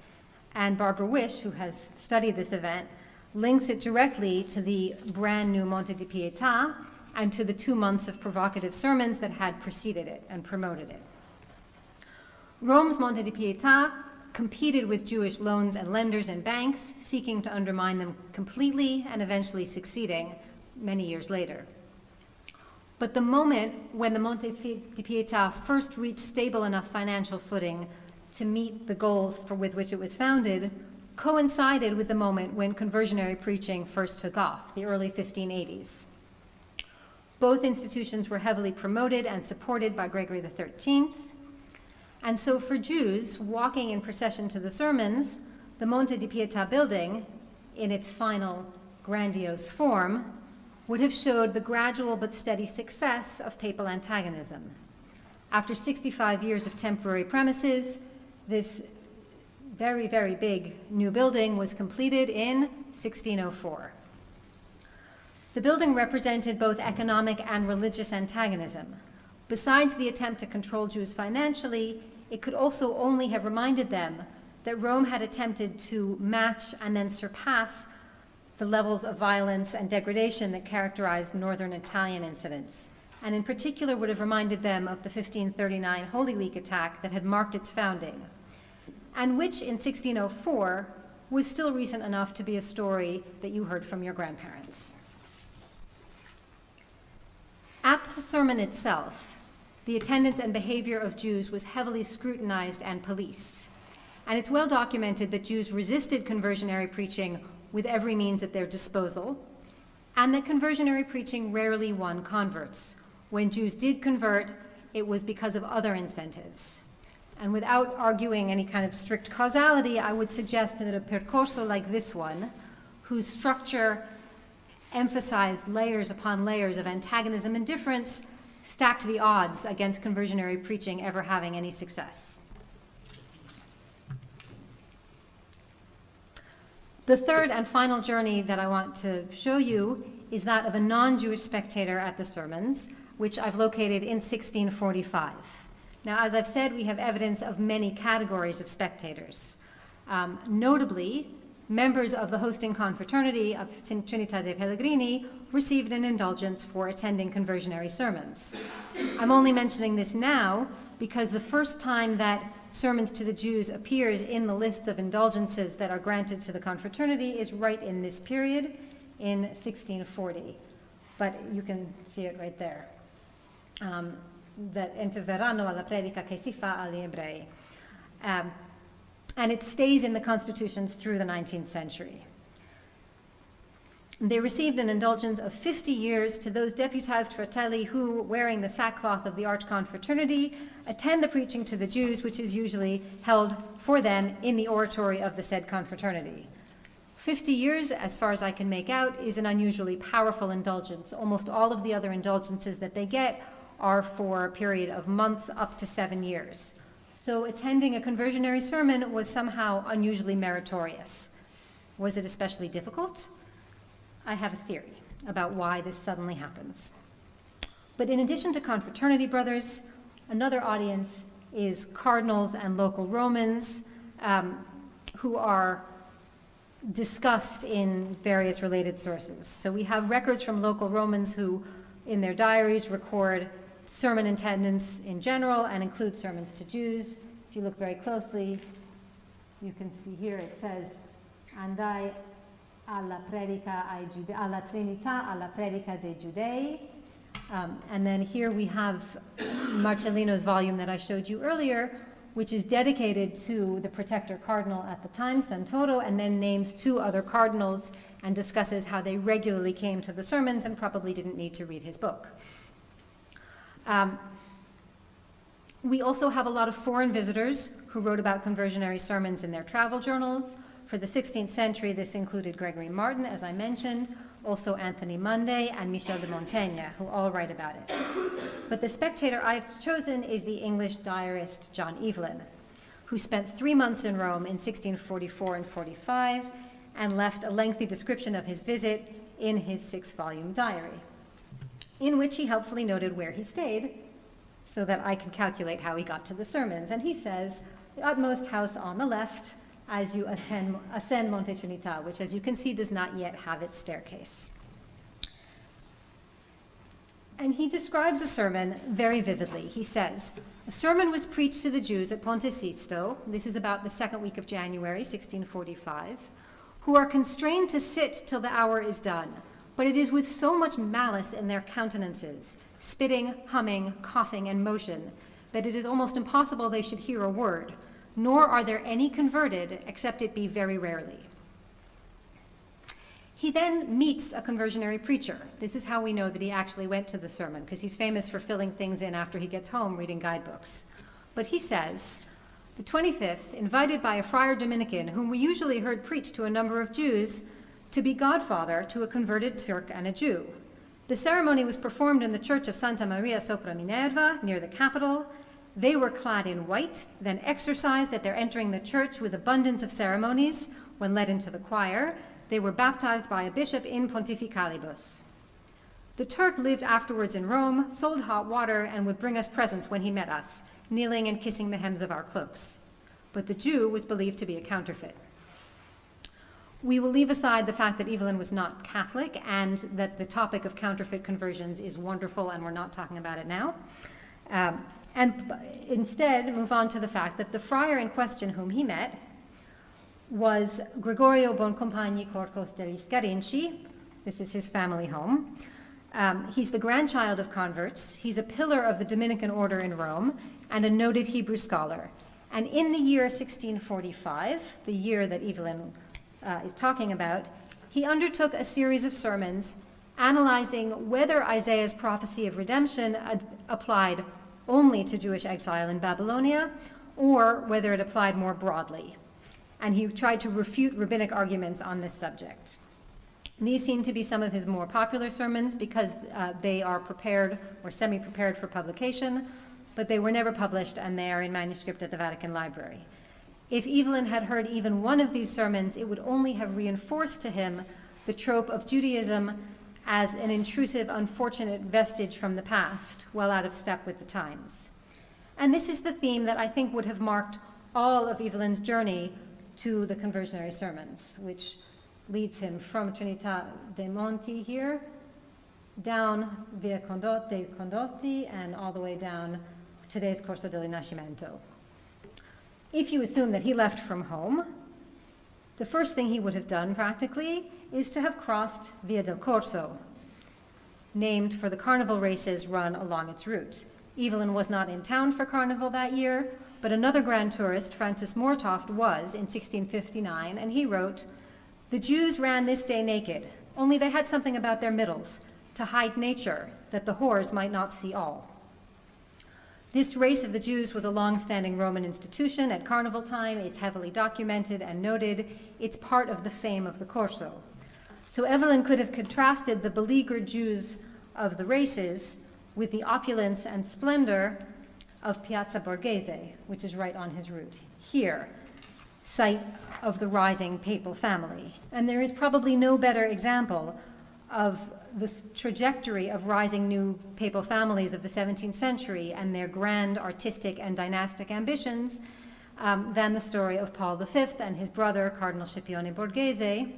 And Barbara Wish, who has studied this event, links it directly to the brand new Monte di Pietà and to the 2 months of provocative sermons that had preceded it and promoted it. Rome's Monte di Pietà competed with Jewish loans and lenders and banks, seeking to undermine them completely and eventually succeeding many years later. But the moment when the Monte di Pietà first reached stable enough financial footing to meet the goals with which it was founded coincided with the moment when conversionary preaching first took off, the early 1580s. Both institutions were heavily promoted and supported by Gregory XIII. And so for Jews walking in procession to the sermons, the Monte di Pietà building, in its final grandiose form, would have showed the gradual but steady success of papal antagonism. After 65 years of temporary premises, this very, very big new building was completed in 1604. The building represented both economic and religious antagonism. Besides the attempt to control Jews financially, it could also only have reminded them that Rome had attempted to match and then surpass the levels of violence and degradation that characterized northern Italian incidents, and in particular would have reminded them of the 1539 Holy Week attack that had marked its founding, and which in 1604 was still recent enough to be a story that you heard from your grandparents. At the sermon itself, the attendance and behavior of Jews was heavily scrutinized and policed, and it's well documented that Jews resisted conversionary preaching with every means at their disposal, and that conversionary preaching rarely won converts. When Jews did convert, it was because of other incentives. And without arguing any kind of strict causality, I would suggest that a percorso like this one, whose structure emphasized layers upon layers of antagonism and difference, stacked the odds against conversionary preaching ever having any success. The third and final journey that I want to show you is that of a non-Jewish spectator at the sermons, which I've located in 1645. Now, as I've said, we have evidence of many categories of spectators. Notably, members of the hosting confraternity of Trinità dei Pellegrini received an indulgence for attending conversionary sermons. I'm only mentioning this now because the first time that sermons to the Jews appears in the lists of indulgences that are granted to the confraternity is right in this period, in 1640. But you can see it right there. That entreverranno alla predica che si fa agli ebrei. And it stays in the constitutions through the 19th century. They received an indulgence of 50 years to those deputized fratelli who, wearing the sackcloth of the archconfraternity, attend the preaching to the Jews, which is usually held for them in the oratory of the said confraternity. 50 years, as far as I can make out, is an unusually powerful indulgence. Almost all of the other indulgences that they get are for a period of months up to 7 years. So attending a conversionary sermon was somehow unusually meritorious. Was it especially difficult? I have a theory about why this suddenly happens. But in addition to confraternity brothers, another audience is cardinals and local Romans who are discussed in various related sources. So we have records from local Romans who, in their diaries, record sermon attendance in general and include sermons to Jews. If you look very closely, you can see here it says, andai alla predica ai Giudei, alla Trinità, alla predica dei Giudei. And then here we have Marcellino's volume that I showed you earlier, which is dedicated to the protector cardinal at the time, Santoro, and then names 2 other cardinals and discusses how they regularly came to the sermons and probably didn't need to read his book. We also have a lot of foreign visitors who wrote about conversionary sermons in their travel journals. For the 16th century, this included Gregory Martin, as I mentioned, also Anthony Munday and Michel de Montaigne, who all write about it. But the spectator I've chosen is the English diarist John Evelyn, who spent 3 months in Rome in 1644 and 45 and left a lengthy description of his visit in his 6-volume diary, in which he helpfully noted where he stayed so that I can calculate how he got to the sermons. And he says, the utmost house on the left as you ascend Monte Trinità, which, as you can see, does not yet have its staircase. And he describes the sermon very vividly. He says, a sermon was preached to the Jews at Ponte Sisto, this is about the 2nd week of January, 1645, who are constrained to sit till the hour is done, but it is with so much malice in their countenances, spitting, humming, coughing, and motion, that it is almost impossible they should hear a word, nor are there any converted, except it be very rarely. He then meets a conversionary preacher. This is how we know that he actually went to the sermon, because he's famous for filling things in after he gets home reading guidebooks. But he says, the 25th, invited by a friar Dominican, whom we usually heard preach to a number of Jews, to be godfather to a converted Turk and a Jew. The ceremony was performed in the church of Santa Maria sopra Minerva, near the capital. They were clad in white, then exercised at their entering the church with abundance of ceremonies. When led into the choir, they were baptized by a bishop in pontificalibus. The Turk lived afterwards in Rome, sold hot water, and would bring us presents when he met us, kneeling and kissing the hems of our cloaks. But the Jew was believed to be a counterfeit. We will leave aside the fact that Evelyn was not Catholic and that the topic of counterfeit conversions is wonderful, and we're not talking about it now. And instead move on to the fact that the friar in question whom he met was Gregorio Boncompagni Corcos degli Scarinci. This is his family home. He's the grandchild of converts. He's a pillar of the Dominican order in Rome and a noted Hebrew scholar. And in the year 1645, the year that Evelyn is talking about, he undertook a series of sermons analyzing whether Isaiah's prophecy of redemption applied only to Jewish exile in Babylonia or whether it applied more broadly. And he tried to refute rabbinic arguments on this subject. These seem to be some of his more popular sermons because they are prepared or semi-prepared for publication, but they were never published and they are in manuscript at the Vatican Library. If Evelyn had heard even one of these sermons, it would only have reinforced to him the trope of Judaism as an intrusive, unfortunate vestige from the past, well out of step with the times. And this is the theme that I think would have marked all of Evelyn's journey to the Conversionary sermons, which leads him from Trinità dei Monti here, down via Condotti, and all the way down today's Corso del Rinascimento. If you assume that he left from home, the first thing he would have done practically is to have crossed Via del Corso, named for the carnival races run along its route. Evelyn was not in town for carnival that year, but another grand tourist, Francis Mortoft, was in 1659, and he wrote, "The Jews ran this day naked, only they had something about their middles, to hide nature, that the whores might not see all." This race of the Jews was a long-standing Roman institution at carnival time. It's heavily documented and noted. It's part of the fame of the Corso. So Evelyn could have contrasted the beleaguered Jews of the races with the opulence and splendor of Piazza Borghese, which is right on his route here, site of the rising papal family. And there is probably no better example of this trajectory of rising new papal families of the 17th century and their grand artistic and dynastic ambitions than the story of Paul V and his brother, Cardinal Scipione Borghese,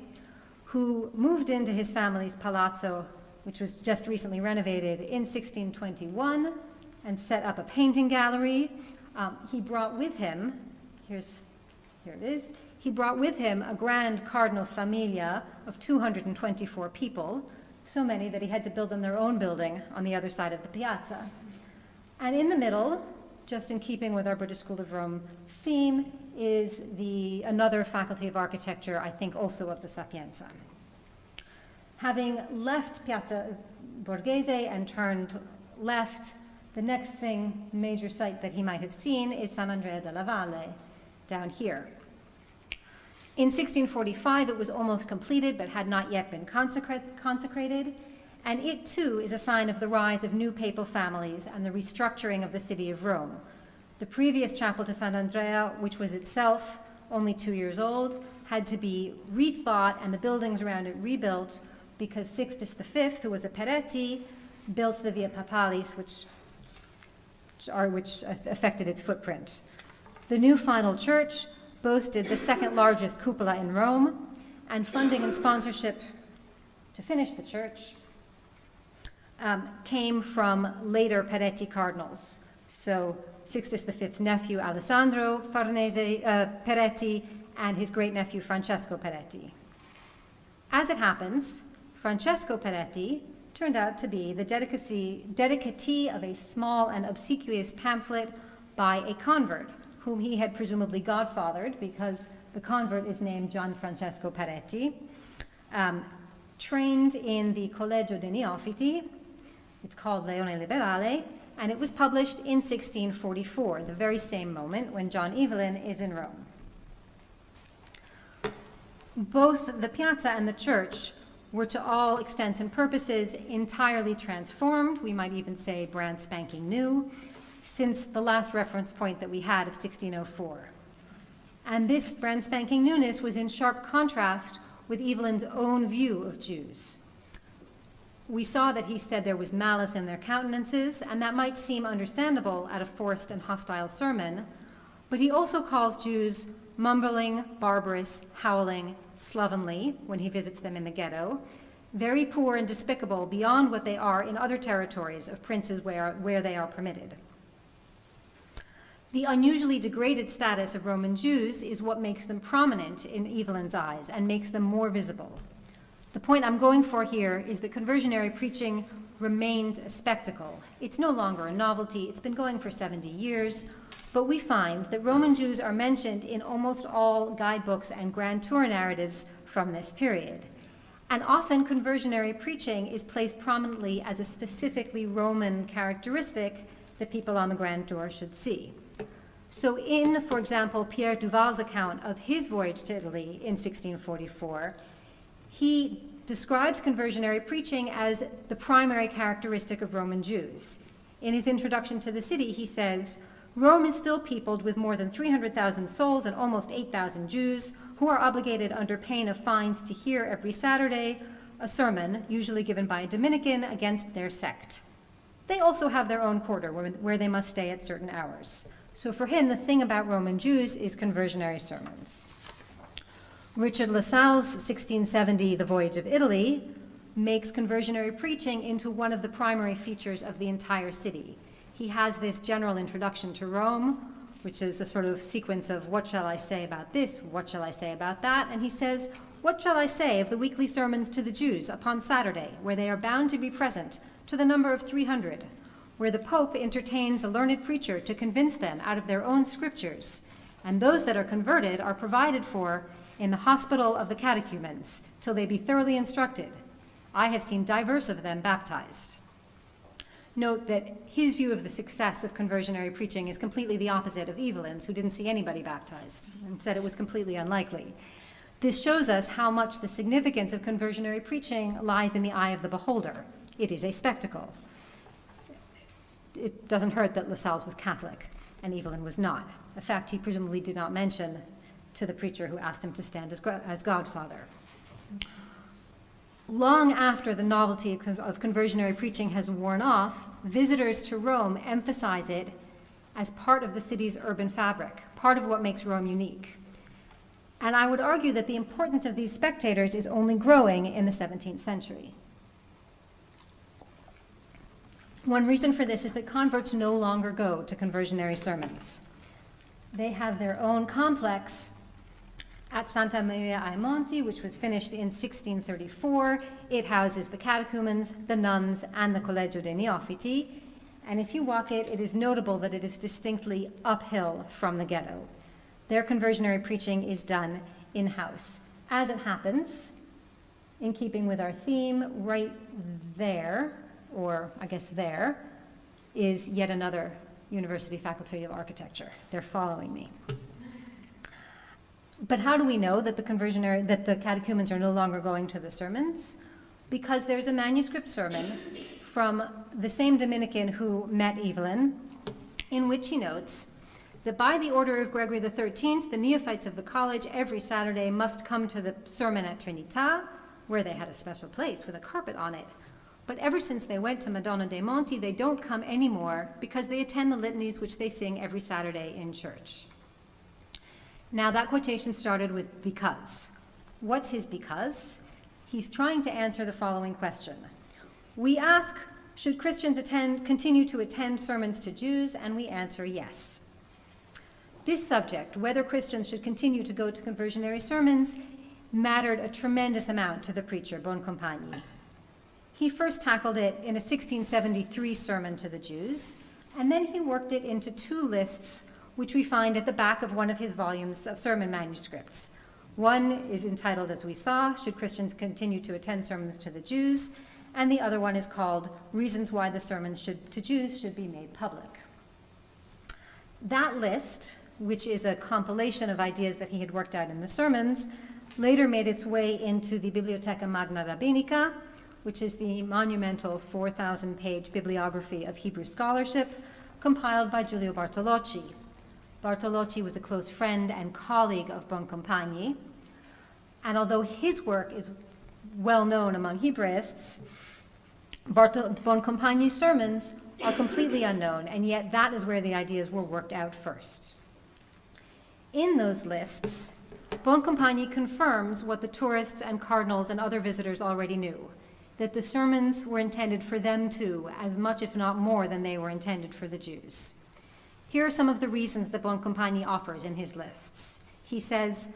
who moved into his family's palazzo, which was just recently renovated, in 1621 and set up a painting gallery. He brought with him, here it is, he brought with him a grand cardinal familia of 224 people, so many that he had to build them their own building on the other side of the piazza. And in the middle, just in keeping with our British School of Rome theme, is another faculty of architecture, I think also of the Sapienza. Having left Piazza Borghese and turned left, the next major site that he might have seen is San Andrea della Valle, down here. In 1645, it was almost completed, but had not yet been consecrated, and it too is a sign of the rise of new papal families and the restructuring of the city of Rome. The previous chapel to San Andrea, which was itself only 2 years old, had to be rethought and the buildings around it rebuilt because Sixtus V, who was a Peretti, built the Via Papalis, which affected its footprint. The new final church boasted the second largest cupola in Rome, and funding and sponsorship to finish the church came from later Peretti cardinals. So Sixtus V's nephew Alessandro Farnese Peretti and his great-nephew Francesco Peretti. As it happens, Francesco Peretti turned out to be the dedicatee of a small and obsequious pamphlet by a convert, whom he had presumably godfathered because the convert is named Gian Francesco Peretti, trained in the Collegio dei Neophytes. It's called Leone Liberale, and it was published in 1644, the very same moment when John Evelyn is in Rome. Both the piazza and the church were to all extents and purposes entirely transformed, we might even say brand spanking new, since the last reference point that we had of 1604. And this brand spanking newness was in sharp contrast with Evelyn's own view of Jews. We saw that he said there was malice in their countenances, and that might seem understandable at a forced and hostile sermon, but he also calls Jews mumbling, barbarous, howling, slovenly when he visits them in the ghetto, very poor and despicable beyond what they are in other territories of princes where they are permitted. The unusually degraded status of Roman Jews is what makes them prominent in Evelyn's eyes and makes them more visible. The point I'm going for here is that conversionary preaching remains a spectacle. It's no longer a novelty. It's been going for 70 years, but we find that Roman Jews are mentioned in almost all guidebooks and grand tour narratives from this period. And often conversionary preaching is placed prominently as a specifically Roman characteristic that people on the grand tour should see. So in, for example, Pierre Duval's account of his voyage to Italy in 1644, he describes conversionary preaching as the primary characteristic of Roman Jews. In his introduction to the city, he says, "Rome is still peopled with more than 300,000 souls and almost 8,000 Jews who are obligated under pain of fines to hear every Saturday a sermon, usually given by a Dominican, against their sect. They also have their own quarter where they must stay at certain hours." So for him, the thing about Roman Jews is conversionary sermons. Richard Lassalle's 1670 The Voyage of Italy makes conversionary preaching into one of the primary features of the entire city. He has this general introduction to Rome, which is a sort of sequence of what shall I say about this, what shall I say about that, and he says, "What shall I say of the weekly sermons to the Jews upon Saturday, where they are bound to be present, to the number of 300, where the Pope entertains a learned preacher to convince them out of their own scriptures, and those that are converted are provided for in the hospital of the catechumens, till they be thoroughly instructed. I have seen divers of them baptized." Note that his view of the success of conversionary preaching is completely the opposite of Evelyn's, who didn't see anybody baptized and said it was completely unlikely. This shows us how much the significance of conversionary preaching lies in the eye of the beholder. It is a spectacle. It doesn't hurt that Lascelles was Catholic and Evelyn was not, a fact he presumably did not mention to the preacher who asked him to stand as godfather. Long after the novelty of conversionary preaching has worn off, visitors to Rome emphasize it as part of the city's urban fabric, part of what makes Rome unique. And I would argue that the importance of these spectators is only growing in the 17th century. One reason for this is that converts no longer go to conversionary sermons. They have their own complex at Santa Maria ai Monti, which was finished in 1634. It houses the catechumens, the nuns, and the Collegio dei Neophytes. And if you walk it, it is notable that it is distinctly uphill from the ghetto. Their conversionary preaching is done in-house. As it happens, in keeping with our theme, right there, or I guess there, is yet another University Faculty of Architecture. They're following me. But how do we know that the catechumens are no longer going to the sermons? Because there's a manuscript sermon from the same Dominican who met Evelyn, in which he notes that by the order of Gregory XIII, the neophytes of the college every Saturday must come to the sermon at Trinità, where they had a special place with a carpet on it. But ever since they went to Madonna dei Monti, they don't come anymore because they attend the litanies which they sing every Saturday in church. Now that quotation started with because. What's his because? He's trying to answer the following question. We ask, should Christians continue to attend sermons to Jews? And we answer yes. This subject, whether Christians should continue to go to conversionary sermons, mattered a tremendous amount to the preacher, Boncompagni. He first tackled it in a 1673 sermon to the Jews, and then he worked it into two lists which we find at the back of one of his volumes of sermon manuscripts. One is entitled, as we saw, Should Christians Continue to Attend Sermons to the Jews? And the other one is called Reasons Why the Sermons to Jews Should Be Made Public. That list, which is a compilation of ideas that he had worked out in the sermons, later made its way into the Bibliotheca Magna Rabbinica, which is the monumental 4,000-page bibliography of Hebrew scholarship compiled by Giulio Bartolocci. Bartolocci was a close friend and colleague of Boncompagni, and although his work is well known among Hebraists, Boncompagni's sermons are completely unknown, and yet that is where the ideas were worked out first. In those lists, Boncompagni confirms what the tourists and cardinals and other visitors already knew, that the sermons were intended for them too, as much if not more than they were intended for the Jews. Here are some of the reasons that Boncompagni offers in his lists. He says,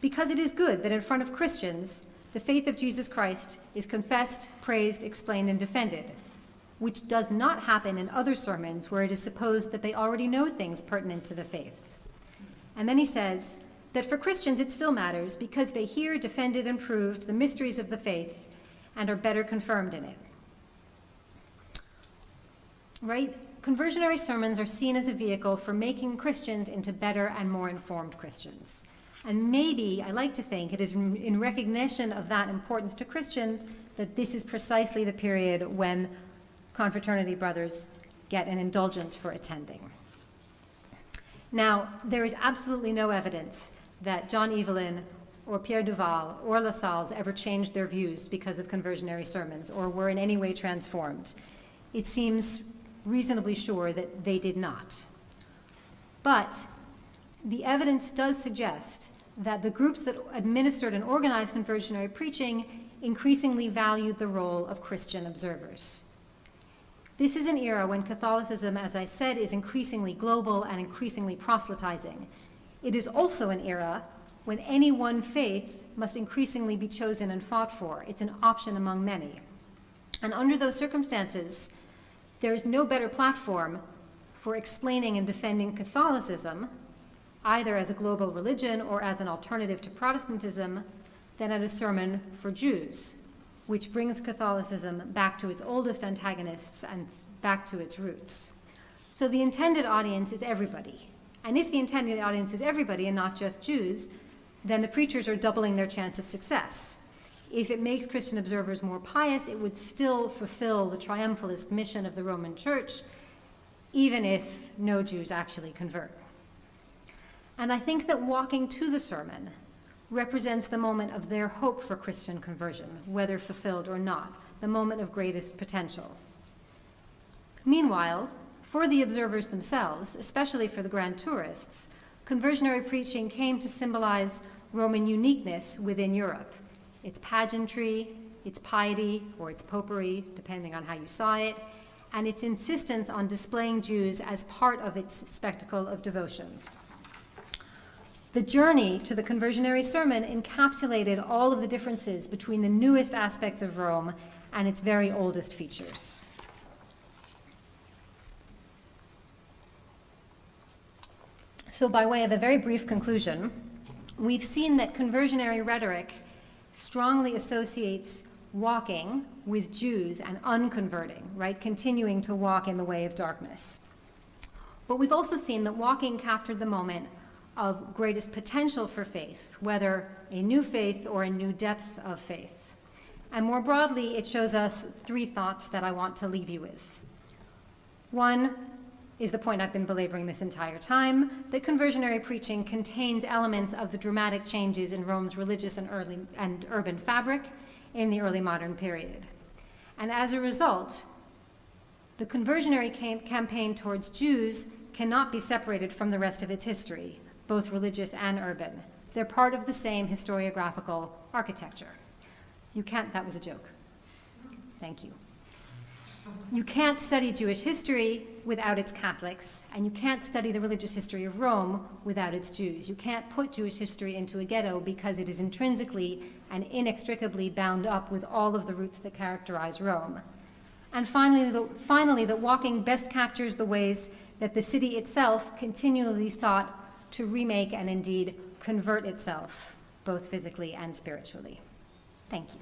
because it is good that in front of Christians, the faith of Jesus Christ is confessed, praised, explained, and defended, which does not happen in other sermons where it is supposed that they already know things pertinent to the faith. And then he says, that for Christians it still matters because they hear, defended, and proved the mysteries of the faith and are better confirmed in it. Right? Conversionary sermons are seen as a vehicle for making Christians into better and more informed Christians. And maybe, I like to think, it is in recognition of that importance to Christians that this is precisely the period when confraternity brothers get an indulgence for attending. Now, there is absolutely no evidence that John Evelyn or Pierre Duval or Lassalle's ever changed their views because of conversionary sermons or were in any way transformed. It seems reasonably sure that they did not. But the evidence does suggest that the groups that administered and organized conversionary preaching increasingly valued the role of Christian observers. This is an era when Catholicism, as I said, is increasingly global and increasingly proselytizing. It is also an era when any one faith must increasingly be chosen and fought for. It's an option among many. And under those circumstances, there is no better platform for explaining and defending Catholicism, either as a global religion or as an alternative to Protestantism, than at a sermon for Jews, which brings Catholicism back to its oldest antagonists and back to its roots. So the intended audience is everybody. And if the intended audience is everybody and not just Jews, then the preachers are doubling their chance of success. If it makes Christian observers more pious, it would still fulfill the triumphalist mission of the Roman Church, even if no Jews actually convert. And I think that walking to the sermon represents the moment of their hope for Christian conversion, whether fulfilled or not, the moment of greatest potential. Meanwhile, for the observers themselves, especially for the grand tourists, conversionary preaching came to symbolize Roman uniqueness within Europe. Its pageantry, its piety, or its popery, depending on how you saw it, and its insistence on displaying Jews as part of its spectacle of devotion. The journey to the conversionary sermon encapsulated all of the differences between the newest aspects of Rome and its very oldest features. So by way of a very brief conclusion, we've seen that conversionary rhetoric strongly associates walking with Jews and unconverting, right? Continuing to walk in the way of darkness. But we've also seen that walking captured the moment of greatest potential for faith, whether a new faith or a new depth of faith. And more broadly, it shows us three thoughts that I want to leave you with. One is the point I've been belaboring this entire time, that conversionary preaching contains elements of the dramatic changes in Rome's religious and urban fabric in the early modern period. And as a result, the conversionary campaign towards Jews cannot be separated from the rest of its history, both religious and urban. They're part of the same historiographical architecture. That was a joke. Thank you. You can't study Jewish history without its Catholics, and you can't study the religious history of Rome without its Jews. You can't put Jewish history into a ghetto because it is intrinsically and inextricably bound up with all of the roots that characterize Rome. And finally, that walking best captures the ways that the city itself continually sought to remake and indeed convert itself, both physically and spiritually. Thank you.